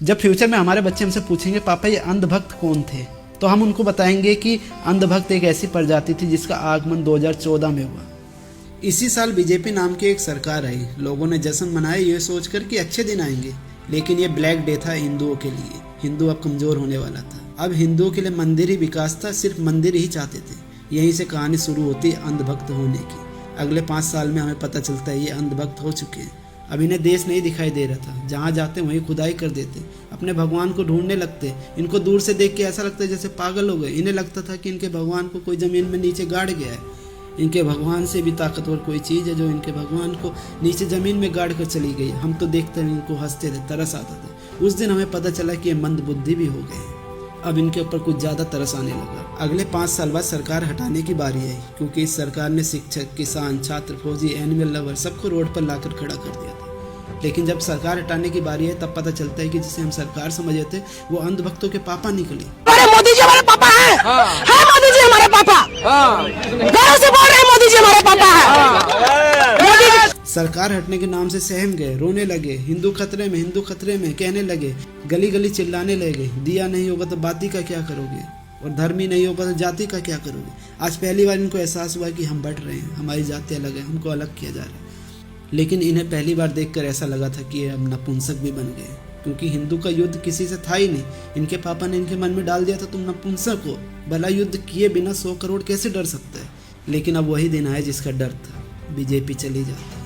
जब फ्यूचर में हमारे बच्चे हमसे पूछेंगे पापा ये अंधभक्त कौन थे, तो हम उनको बताएंगे कि अंधभक्त एक ऐसी प्रजाति थी जिसका आगमन 2014 में हुआ। इसी साल बीजेपी नाम की एक सरकार आई। लोगों ने जश्न मनाया ये सोचकर कि अच्छे दिन आएंगे, लेकिन ये ब्लैक डे था हिंदुओं के लिए। हिंदू अब कमजोर होने वाला था। अब हिंदुओं के लिए मंदिर ही विकास था, सिर्फ मंदिर ही चाहते थे। यहीं से कहानी शुरू होती है अंधभक्त होने की। अगले 5 साल में हमें पता चलता है ये अंधभक्त हो चुके हैं। अब इन्हें देश नहीं दिखाई दे रहा था, जहाँ जाते वहीं खुदाई कर देते, अपने भगवान को ढूंढने लगते। इनको दूर से देख के ऐसा लगता है जैसे पागल हो गए। इन्हें लगता था कि इनके भगवान को कोई जमीन में नीचे गाड़ गया है। इनके भगवान से भी ताकतवर कोई चीज़ है जो इनके भगवान को नीचे ज़मीन में गाड़ कर चली गई। हम तो देखते हैं इनको हंसते थे, तरस आता था। उस दिन हमें पता चला कि ये मंद बुद्धि भी हो गए हैं। अब इनके ऊपर कुछ ज़्यादा तरस आने लगा। अगले 5 साल बाद सरकार हटाने की बारी आई, क्योंकि इस सरकार ने शिक्षक, किसान, छात्र, फौजी, एनिमल लवर सबको रोड पर लाकर खड़ा कर दिया था। लेकिन जब सरकार हटाने की बारी है तब पता चलता है कि जिसे हम सरकार समझे थे वो अंधभक्तों के पापा निकले। मोदी जी हमारे पापा हैं। हाँ मोदी जी हमारे पापा। गर्व से बोल रहे हैं मोदी जी हमारे पापा हैं। सरकार हटने के नाम से सहम गए, रोने लगे। हिंदू खतरे में, हिंदू खतरे में कहने लगे, गली गली चिल्लाने लगे। दिया नहीं होगा तो बाती का क्या करोगे, और धर्म ही नहीं होगा तो जाति का क्या करोगे। आज पहली बार इनको एहसास हुआ कि हम बढ़ रहे हैं, हमारी जाति अलग है, हमको अलग किया जा रहा है। लेकिन इन्हें पहली बार देखकर ऐसा लगा था कि ये अब नपुंसक भी बन गए, क्योंकि हिंदू का युद्ध किसी से था ही नहीं। इनके पापा ने इनके मन में डाल दिया था तुम नपुंसक हो, भला युद्ध किए बिना 100 करोड़ कैसे डर सकता है। लेकिन अब वही दिन आया जिसका डर था, बीजेपी चली जाती है।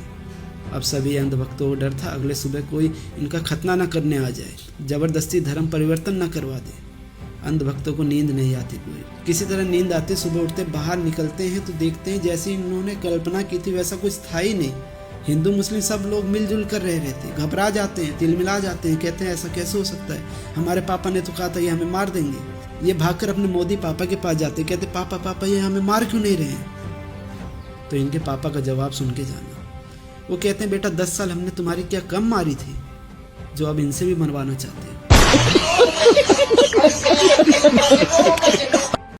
अब सभी अंधभक्तों को डर था अगले सुबह कोई इनका खतना न करने आ जाए, जबरदस्ती धर्म परिवर्तन न करवा दे। अंधभक्तों को नींद नहीं आती पूरी। किसी तरह नींद आती, सुबह उठते बाहर निकलते हैं तो देखते हैं जैसे इन्होंने कल्पना की थी वैसा कुछ था ही नहीं। हिंदू मुस्लिम सब लोग मिलजुल कर रह रहे थे। घबरा जाते हैं, तिलमिला जाते हैं, कहते हैं ऐसा कैसे हो सकता है, हमारे पापा ने तो कहा था ये हमें मार देंगे। ये भागकर अपने मोदी पापा के पास जाते, कहते पापा पापा ये हमें मार क्यों नहीं रहे। तो इनके पापा का जवाब सुन के जाना। वो कहते हैं बेटा 10 साल हमने तुम्हारी क्या कम मारी थी जो अब इनसे भी मरवाना चाहते हैं।